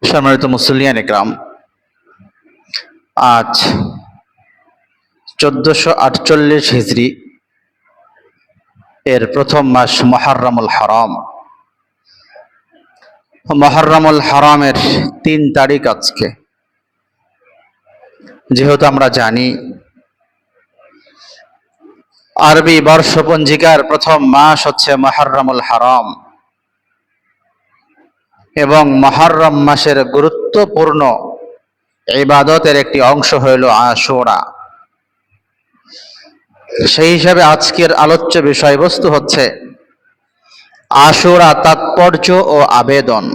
সম্মানিত মুসলিয়ান একরাম, আজ 1448 হিজরি এর প্রথম মাস মুহররমুল হারাম। মুহররমুল হারামের 3 তারিখ আজকে। যেহেতু আমরা জানি আরবি বর্ষপঞ্জিকার প্রথম মাস হচ্ছে মুহররমুল হারাম এবং মুহররম মাসের গুরুত্বপূর্ণ ইবাদতের একটি অংশ হইল আশুরা। সেই হিসাবে আজকের আলোচ্য বিষয়বস্তু হচ্ছে আশুরা, তাৎপর্য ও আবেদন।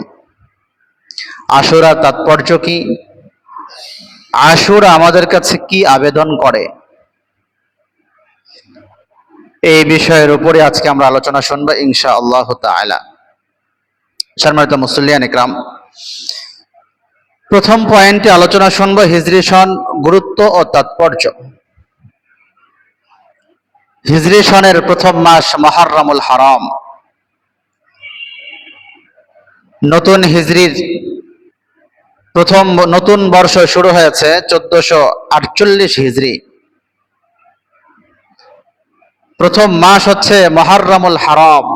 আশুরা তাৎপর্য কি? আশুরা আমাদের কাছে কি আবেদন করে? এই বিষয়ের উপরে আজকে আমরা আলোচনা শুনবো ইনশাআল্লাহ তাআলা। সম্মানিত মুসলিয়ান ইকরাম, প্রথম পয়েন্টে আলোচনা শুনবো হিজরি সন, গুরুত্ব ও তাৎপর্য। হিজরি সনের প্রথম মাস মুহররমুল হারাম। নতুন হিজরির প্রথম নতুন বর্ষ শুরু হয়েছে 1448 হিজরি। প্রথম মাস হচ্ছে মুহররমুল হারাম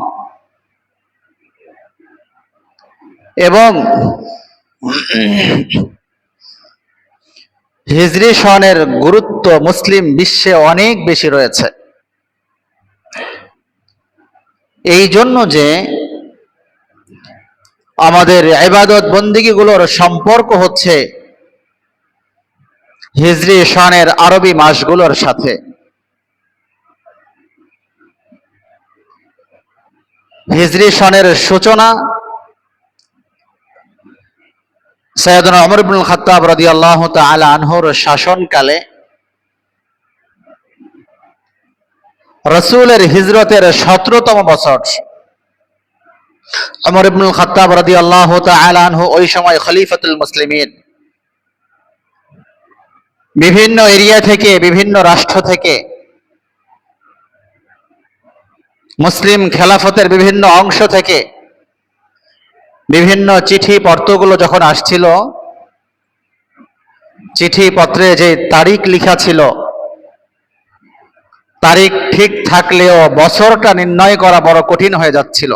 এবং হিজরি সনের গুরুত্ব মুসলিম বিশ্বে অনেক বেশি রয়েছে। এই জন্য যে আমাদের ইবাদত বন্দেগীগুলোর সম্পর্ক হচ্ছে হিজরি সনের আরবি মাসগুলোর সাথে। হিজরি সনের সূচনা সাইয়েদনা ওমর ইবনুল খাত্তাব রাদিয়াল্লাহু তাআলা আনহুর শাসনকালে রাসূলের হিজরতের 17তম বছর। ওমর ইবনুল খাত্তাব রাদিয়াল্লাহু তাআলা আনহু ওই সময় খলিফাতুল মুসলিমিন। বিভিন্ন এরিয়া থেকে, বিভিন্ন রাষ্ট্র থেকে, মুসলিম খেলাফতের বিভিন্ন অংশ থেকে বিভিন্ন চিঠি পত্রগুলো যখন আসছিল, চিঠি পত্রে যে তারিখ লেখা ছিল, তারিখ ঠিক থাকলেও বছরটা নির্ণয় করা বড় কঠিন হয়ে যাচ্ছিল।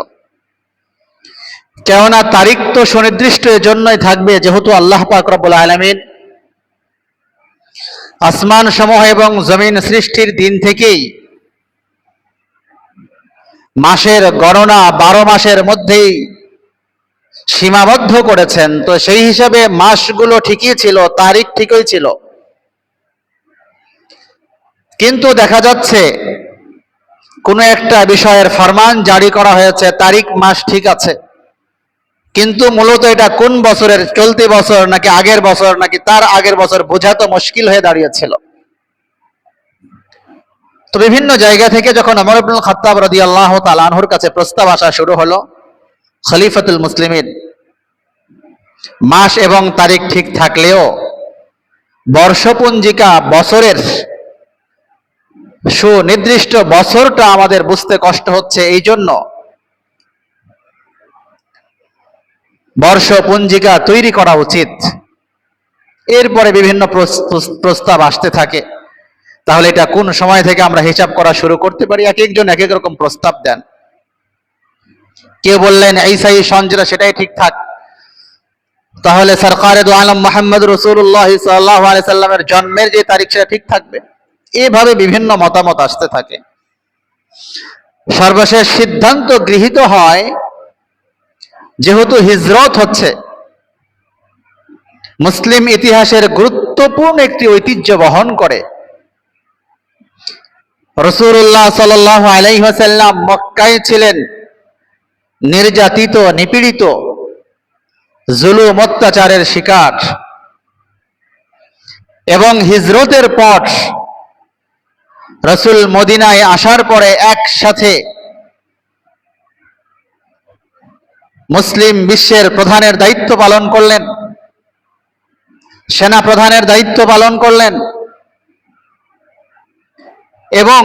কেননা তারিখ তো সুনির্দিষ্ট এজন্যই থাকবে যেহেতু আল্লাহ পাক রব্বুল আলামিন আসমান সমূহ এবং জমিন সৃষ্টির দিন থেকেই মাসের গণনা 12 মাসের মধ্যেই সীমাবদ্ধ করেছেন। তো সেই হিসাবে মাসগুলো ঠিকই ছিল, তারিখ ঠিকই ছিল। কিন্তু দেখা যাচ্ছে কোনো একটা বিষয়ের ফরমান জারি করা হয়েছে, তারিখ মাস ঠিক আছে, কিন্তু মূলত এটা কোন বছরের, চলতি বছর নাকি আগের বছর নাকি তার আগের বছর বোঝা তো মুশকিল হয়ে দাঁড়িয়েছিল। তো বিভিন্ন জায়গা থেকে যখন ওমর ইবনুল খাত্তাব রাদিয়াল্লাহু তাআলা আনহুর কাছে প্রস্তাব আসা শুরু হলো, খলিফাতুল মুসলিমিন মাস এবং তারিখ ঠিক থাকলেও বর্ষপঞ্জিকা বছরের সুনির্দিষ্ট বছরটা আমাদের বুঝতে কষ্ট হচ্ছে, এই জন্য বর্ষপঞ্জিকা তৈরি করা উচিত। এরপরে বিভিন্ন প্রস্তাব আসতে থাকে, তাহলে এটা কোন সময় থেকে আমরা হিসাব করা শুরু করতে পারি? এক একজন এক এক রকম প্রস্তাব দেন। কেউ বললেন ঈসাই সন যেটা সেটাই ঠিকঠাক, তাহলে সরকারে দু আলম মুহাম্মদ রাসূলুল্লাহ সাল্লাল্লাহু আলাইহি সাল্লামের জন্মের যে তারিখ সেটা ঠিক থাকবে। এভাবে বিভিন্ন মতামত আসতে থাকে। সর্বশেষ সিদ্ধান্ত গৃহীত হয়, যেহেতু হিজরত হচ্ছে মুসলিম ইতিহাসের গুরুত্বপূর্ণ একটি ঐতিহ্য বহন করে, রাসূলুল্লাহ সাল্লাল্লাহু আলাইহি ওয়াসাল্লাম মক্কায় ছিলেন নির্যাতিত, নিপীড়িত, জুলুম অত্যাচারের শিকার, এবং হিজরতের পর রাসূল মদিনায় আসার পরে একসাথে মুসলিম বিশ্বের প্রধানের দায়িত্ব পালন করলেন, সেনা প্রধানের দায়িত্ব পালন করলেন এবং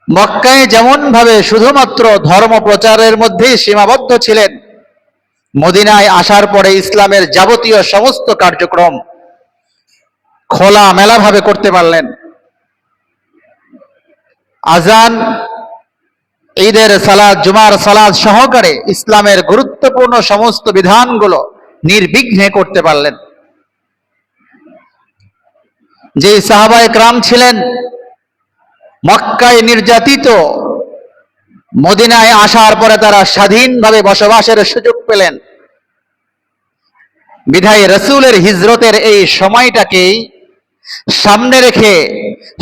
মক্কায় যেমন ভাবে শুধুমাত্র ধর্ম প্রচারের মধ্যেই সীমাবদ্ধ ছিলেন, মদিনায় আসার পরে ইসলামের যাবতীয় সমস্ত কার্যক্রম খোলা মেলাভাবে করতে পারলেন। আজান, ঈদের সালাত, জুমার সালাত সহকারে ইসলামের গুরুত্বপূর্ণ সমস্ত বিধানগুলো নির্বিঘ্নে করতে পারলেন। যে সাহাবায়ে কেরাম ছিলেন মক্কায় নির্যাতিত, মদিনায় আসার পরে তারা স্বাধীনভাবে বসবাসের সুযোগ পেলেন। বিধায় রাসূলের হিজরতের এই সময়টাকেই সামনে রেখে,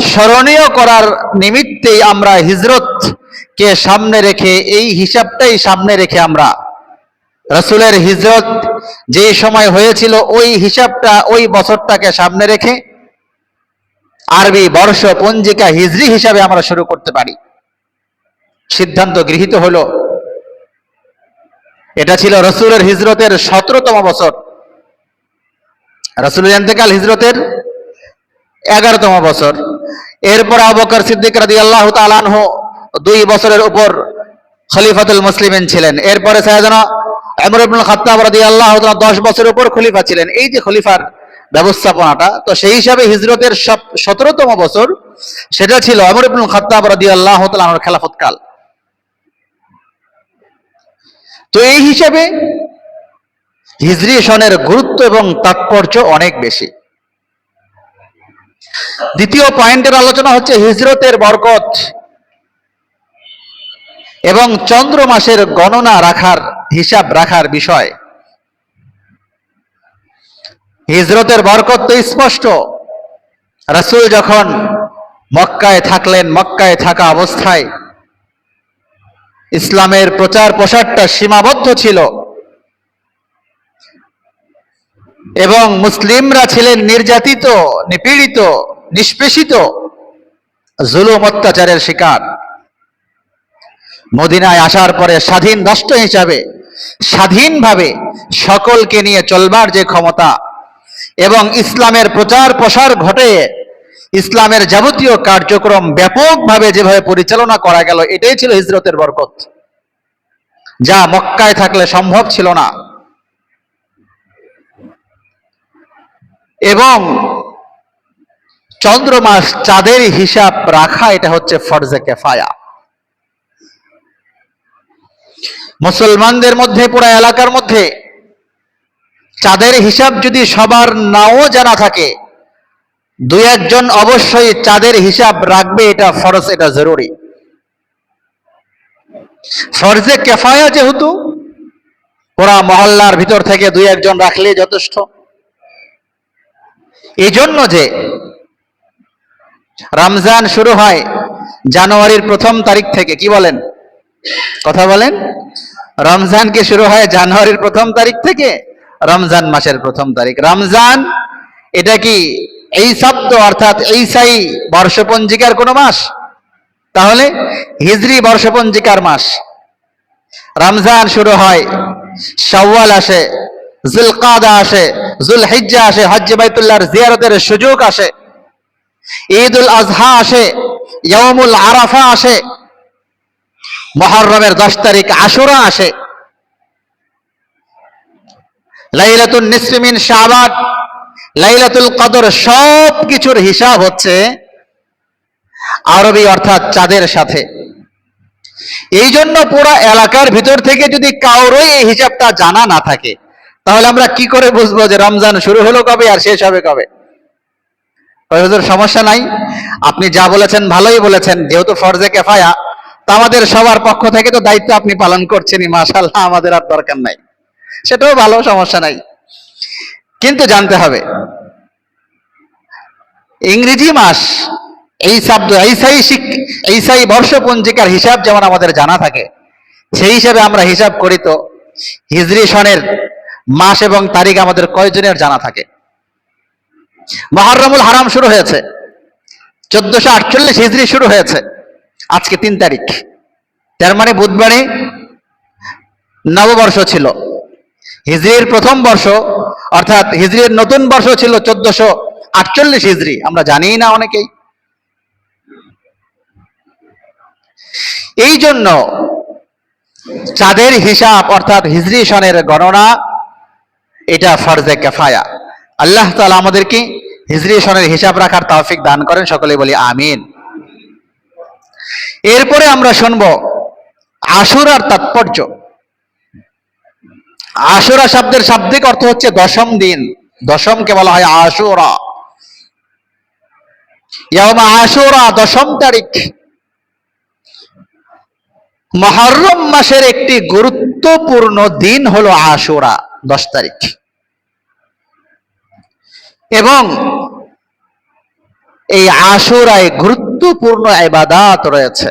স্মরণীয় করার নিমিত্তেই আমরা হিজরতকে সামনে রেখে, এই হিসাবটাই সামনে রেখে আমরা রাসূলের হিজরত যে সময় হয়েছিল ওই হিসাবটা, ওই বছরটাকে সামনে রেখে আরবি বর্ষ পঞ্জিকা হিজরি হিসাবে আমরা শুরু করতে পারি। সিদ্ধান্ত গৃহীত হলো। এটা ছিল রাসূলের হিজরতের 17তম বছর, রাসূলের ইন্তেকাল হিজরতের 11তম বছর। এরপর আবু বকর সিদ্দিক রাদিয়াল্লাহু তাআলা আনহু 2 বছরের উপর খলিফাতুল মুসলিমিন ছিলেন। এরপরে সাইয়েদনা ওমর ইবনুল খাত্তাব রাদিয়াল্লাহু তাআলা 10 বছরের উপর খলিফা ছিলেন। এই যে খলিফার ব্যবস্থাপনাটা, তো সেই হিসাবে হিজরতের 17তম বছর সেটা ছিল ওমর ইবনুল খাত্তাব রাদিয়াল্লাহু তাআলা আনহুর খেলাফতকাল। তো এই হিসাবে হিজরি সনের গুরুত্ব এবং তাৎপর্য অনেক বেশি। দ্বিতীয় পয়েন্টের আলোচনা হচ্ছে হিজরতের বরকত এবং চন্দ্র মাসের গণনা রাখার, হিসাব রাখার বিষয়। হিজরতের বরকত তো স্পষ্ট। রাসূল যখন মক্কায় থাকলেন, মক্কায় থাকা অবস্থায় ইসলামের প্রচার প্রসারটা সীমাবদ্ধ ছিল এবং মুসলিমরা ছিলেন নির্যাতিত, নিপীড়িত, নিষ্পেষিত, জুলুম অত্যাচারের শিকার। মদিনায় আসার পরে স্বাধীন রাষ্ট্র হিসাবে স্বাধীনভাবে সকলকে নিয়ে চলবার যে ক্ষমতা এবং ইসলামের প্রচার প্রসার ঘটে ইসলামের যাবতীয় কার্যক্রম ব্যাপকভাবে যেভাবে পরিচালনা করা গেল, এটাই ছিল হিজরতের বরকত, যা মক্কায় থাকলে সম্ভব ছিল না। এবং চন্দ্রমাস, চাঁদের হিসাব রাখা, এটা হচ্ছে ফরজে কিফায়া। মুসলমানদের মধ্যে, পুরো এলাকার মধ্যে চাঁদের হিসাব যদি সবার নাও জানা থাকে, 2-1 জন অবশ্যই চাঁদের হিসাব রাখবে, এটা ফরজ, এটা জরুরি। ফরজে কিফায়া যেহেতু, পুরা মহল্লার ভিতর থেকে 2-1 জন রাখলে যথেষ্ট। এই জন্য যে রমজান শুরু হয় জানুয়ারির 1ম তারিখ থেকে, কি বলেন, কথা বলেন, রমজান কি শুরু হয় জানুয়ারির 1ম তারিখ থেকে? রমজান মাসের 1ম তারিখ। রমজান এটা কি এই শব্দ অর্থাৎ ঈসাই বর্ষপঞ্জিকার কোন মাস? তাহলে হিজরি বর্ষপঞ্জিকার মাস। রমজান শুরু হয়, শাওয়াল আসে, যুলকাদা আসে, যুলহিজ্জা আসে, হজ্জ বাইতুল্লাহর জিয়ারতের সুযোগ আসে, ঈদুল আজহা আসে, ইয়াউমুল আরাফা আসে, মুহররমের 10 তারিখ আশুরা আসে, লাইলাতুন নিসফি মিন শাবান, লাইলাতুল কদর, সব কিছুর হিসাব হচ্ছে আরবি অর্থাৎ চাঁদের সাথে। এই জন্য পুরো এলাকার ভিতর থেকে যদি কারোরই এই হিসাবটা জানা না থাকে, তাহলে আমরা কি করে বুঝবো যে রমজান শুরু হলো কবে আর শেষ হবে কবে? হুজুর সমস্যা নাই, আপনি যা বলেছেন ভালোই বলেছেন, যেহেতু ফরজে কিফায়া, তা আমাদের সবার পক্ষ থেকে তো দায়িত্ব আপনি পালন করছেনই, মাশাআল্লাহ, আমাদের আর দরকার নাই, সেটাও ভালো, সমস্যা নাই। কিন্তু জানতে হবে ইংরেজি মাস, এই শব্দ ঈসাই বর্ষপঞ্জিকার হিসাব যেমন আমাদের জানা থাকে, সেই হিসাবে আমরা হিসাব করি, তো হিজরি সনের মাস এবং তারিখ আমাদের কয়জনের জানা থাকে? মুহররমুল হারাম শুরু হয়েছে 1448 হিজরি শুরু হয়েছে, আজকে 3 তারিখ, তার মানে বুধবারে নববর্ষ ছিল। হিজরির 1ম বর্ষ অর্থাৎ হিজরির নতুন বর্ষ ছিল 1448 হিজরি, আমরা জানিই না অনেকেই। এই জন্য চাঁদের হিসাব অর্থাৎ হিজরি সনের গণনা এটা ফরজে কিফায়া। আল্লাহ তাআলা আমাদেরকে হিজরি সনের হিসাব রাখার তৌফিক দান করেন, সকলে বলি আমিন। এরপরে আমরা শুনবো আশুরার তাৎপর্য। আশুরা শব্দের শাব্দিক অর্থ হচ্ছে দশম দিন, দশমকে বলা হয় আশুরা। ইয়াউমা আশুরা, দশম তারিখ। মুহররম মাসের একটি গুরুত্বপূর্ণ দিন হলো আশুরা, 10 তারিখ। এবং এই আশুরায় গুরুত্বপূর্ণ ইবাদত রয়েছে।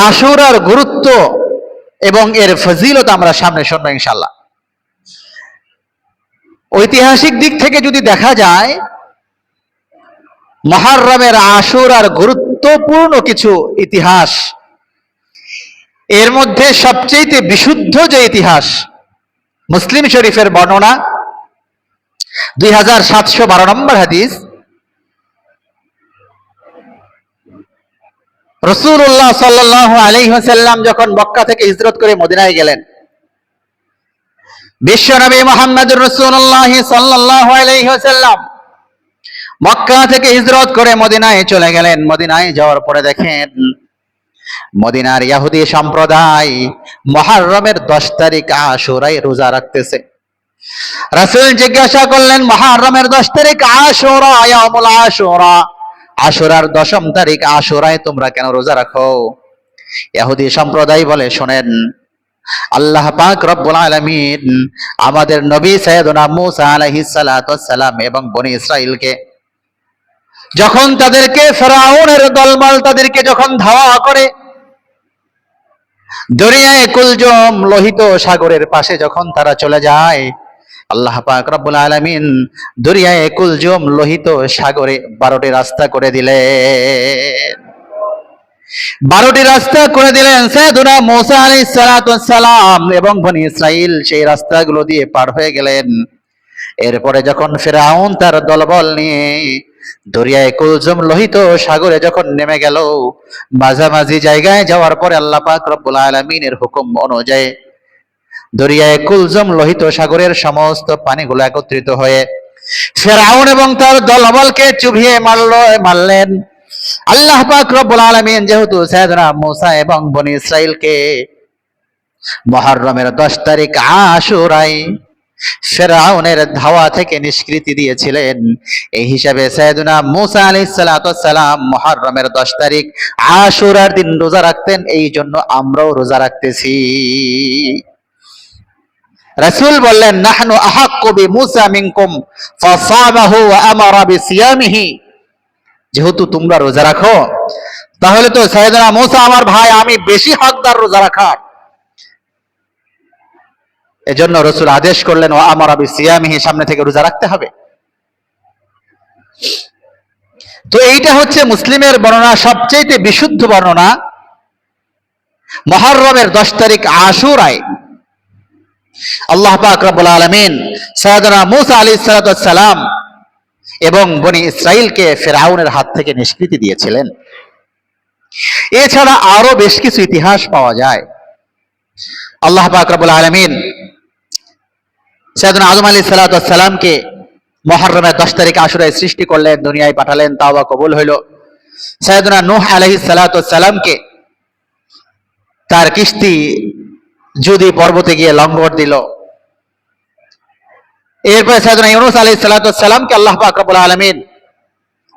আশুরার গুরুত্ব এবং এর ফজিলত আমরা সামনে শুনবো ইনশাআল্লাহ। ঐতিহাসিক দিক থেকে যদি দেখা যায়, মুহররমের আশুরার গুরুত্বপূর্ণ কিছু ইতিহাস, এর মধ্যে সবচেয়ে বিশুদ্ধ যে ইতিহাস, মুসলিম শরীফের বর্ণনা 2712 নম্বর হাদিস, রাসূলুল্লাহ সাল্লাল্লাহু আলাইহি ওয়াসাল্লাম যখন মক্কা থেকে হিজরত করে মদিনায় গেলেন, বিশ্বনবী মুহাম্মদুর রাসূলুল্লাহ সাল্লাল্লাহু আলাইহি ওয়াসাল্লাম মক্কা থেকে হিজরত করে মদিনায় চলে গেলেন। মদিনায় যাওয়ার পরে দেখেন মদিনার ইহুদি সম্প্রদায় মুহররমের 10 তারিখ আশুরায় রোজা রাখতেছে। রাসূল জিজ্ঞাসা করলেন, মুহররমের 10 তারিখ আশুরা, ইয়াউমুল আশুরা, আশুরার 10ম তারিখ আশুরায় তোমরা কেন রোজা রাখো? ইহুদি সম্প্রদায় বলে, শোনেন, আল্লাহ পাক রব্বুল আলামিন আমাদের নবী সাইয়েদনা মূসা আলাইহিস সালাতু ওয়াস সালাম এবং বনি ইসরাইলকে যখন তাদেরকে ফেরাউনের দলবল তাদেরকে যখন ধাওয়া করে দরিয়ায়ে কুলজুম লোহিত সাগরের পাশে যখন তারা চলে যায়, আল্লাহ পাক রব্বুল আলামিন দরিয়ায়ে কুলজুম লোহিত সাগরে 12টি রাস্তা করে দিলেন। 12টি রাস্তা করে দিলেন। সাইয়েদনা মূসা আলাইহিস সালাতু ওয়াস সালাম এবং বনি ইসরাইল সেই রাস্তাগুলো দিয়ে পার হয়ে গেলেন। এরপরে যখন ফেরাউন তার দলবল নিয়ে দরিয়ায়ে কুলজুম লোহিত সাগরে যখন নেমে গেল, মাঝামাঝি জায়গায় যাওয়ার পরে আল্লাহ পাক রব্বুল আলামিনের হুকুম অনুযায়ী দরিয়ায়ে কুলজুম লোহিত সাগরের সমস্ত পানিগুলো একত্রিত হয়ে ফেরাউন এবং তার দলবলকে চুবিয়ে মারলেন। আল্লাহ পাক রব্বুল আলামিন যেহেতু সাইয়েদনা মূসা এবং বনি ইসরাইলকে মুহররমের 10 তারিখ আশুরায় ফেরাউনের ধাওয়া থেকে নিষ্কৃতি দিয়েছিলেন, এই হিসাবে সাইয়েদনা মূসা আলাইহিস সালাতু ওয়াস সালাম মুহররমের 10 তারিখ আশুরার দিন রোজা রাখতেন। এই জন্য আমরাও রোজা রাখতেছি। রাসূল বললেন, নাহনু আহাক্কু বিমূসা মিনকুম ফাসামাহু ওয়া আমারা বিসিয়ামিহি, যেহেতু তোমরা রোজা রাখো তাহলে তো সাইয়েদনা মূসা আমার ভাই, আমি বেশি হকদার রোজা রাখার। এজন্য রাসূল আদেশ করলেন, ওয়া আমারা বিসিয়ামিহি, সামনে থেকে রোজা রাখতে হবে। তো এইটা হচ্ছে মুসলিমের বর্ণনা, সবচেয়ে বিশুদ্ধ বর্ণনা। মুহররমের 10 তারিখ আশুরায় আল্লাহ পাক রব্বুল আলামিন সাইয়েদনা মূসা আলাইহিস সালাতু ওয়াস সালাম এবং বনি ইসরাইলকে ফেরাউনের হাত থেকে নিষ্কৃতি দিয়েছিলেন। এছাড়া আরো বেশ কিছু ইতিহাস পাওয়া যায়। আল্লাহ পাক রব্বুল আলামিন সাইয়েদনা আদম আলাইহিস সালাতু ওয়াস সালামকে মুহররমের 10 তারিখ আশুরায় সৃষ্টি করলেন, দুনিয়ায় পাঠালেন, তাওবা কবুল হইল। সাইয়েদনা নূহ আলাইহিস সালাতু ওয়াস সালামকে তার কিস্তি যদি পর্বতে গিয়ে লঙ্গর দিল। এরপরে সাইয়েদনা ইউনূস আলাইহিস সালাতু ওয়াস সালামকে আল্লাহ পাক রব্বুল আলামিন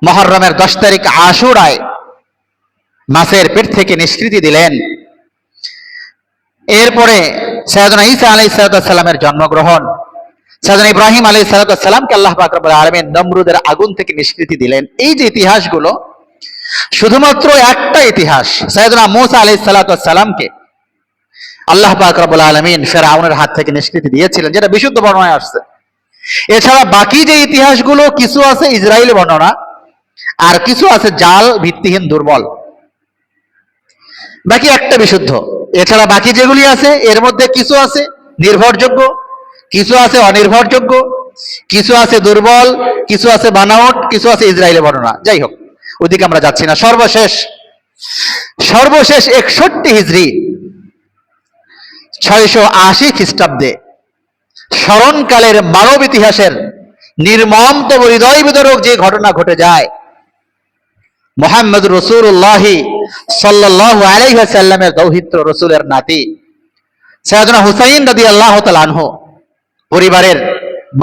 মুহররমের 10 তারিখ আশুরায় মাছের পেট থেকে নিষ্কৃতি দিলেন। এরপরে সাইয়েদনা ঈসা আলাইহিস সালাতু ওয়াস সালামের জন্মগ্রহণ, সাইয়েদনা ইব্রাহিম আলাইহিস সালাতু ওয়াস সালামকে আল্লাহ পাক রব্বুল আলামিন নমরুদের আগুন থেকে নিষ্কৃতি দিলেন। এই যে ইতিহাসগুলো, শুধুমাত্র একটা ইতিহাস, সাইয়েদনা মূসা আলাইহিস সালাতু ওয়াস সালামকে আল্লাহ পাক রব্বুল আলামিন ফেরাউনের হাত থেকে নিষ্কৃতি দিয়েছিলেন, যেটা বিশুদ্ধ বর্ণনায় আসছে। এছাড়া বাকি যে ইতিহাসগুলো, কিছু আছে ইসরায়েলি বর্ণনা আর কিছু আছে জাল ভিত্তিহীন দুর্বল, বাকি একটা বিশুদ্ধ। এছাড়া বাকি যেগুলি আছে এর মধ্যে কিছু আছে নির্ভরযোগ্য, কিছু আছে অনির্ভরযোগ্য, কিছু আছে দুর্বল, কিছু আছে বানাওয়াট, কিছু আছে ইসরায়েলি বর্ণনা। যাই হোক, ওইদিকে আমরা যাচ্ছি না। সর্বশেষ 61 হিজরি 680 খ্রিস্টাব্দে স্মরণকালের মানব ইতিহাসের নির্মমতম হৃদয় বিদারক যে ঘটনা ঘটে যায়, মুহাম্মদ রাসূলুল্লাহ সাল্লাল্লাহু আলাইহি ওয়াসাল্লামের দৌহিত্র রাসূলের নাতি সাইয়েদনা হুসাইন রাদিয়াল্লাহু তাআলা আনহু পরিবারের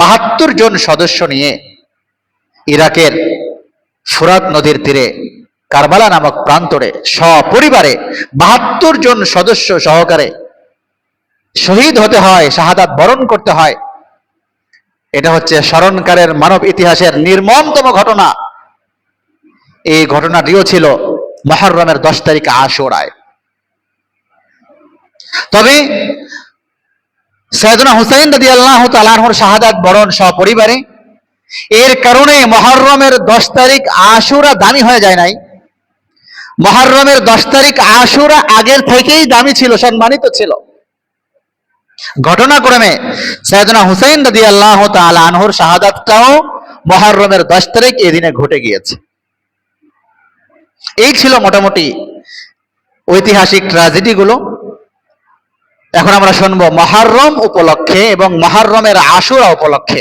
72 জন সদস্য নিয়ে ইরাকের ফুরাত নদীর তীরে কারবালা নামক প্রান্তরে সপরিবারে 72 জন সদস্য সহকারে শহীদ হতে হয়, শাহাদাত বরণ করতে হয়। এটা হচ্ছে স্মরণকালের মানব ইতিহাসের নির্মমতম ঘটনা। এই ঘটনাটিও ছিল মুহররমের 10 তারিখ আশুরায়। তবে সাইয়েদনা হুসাইন রাদিয়াল্লাহু তাআলা আনহুর শাহাদাত বরণ সপরিবারে, এর কারণে মুহররমের 10 তারিখ আশুরা দামি হয়ে যায় নাই। মুহররমের 10 তারিখ আশুরা আগের থেকেই দামি ছিল, সম্মানিত ছিল। ঘটনাক্রমে সাইয়েদনা হুসাইন রাদিয়াল্লাহু তাআলা আনহুর শাহাদাতটাও মুহররমের 10 তারিখ এই দিনে ঘটে গিয়েছে। এই ছিল মোটামুটি ঐতিহাসিক ট্র্যাজেডি গুলো। এখন আমরা শুনবো মুহররম উপলক্ষে এবং মুহররমের আশুরা উপলক্ষে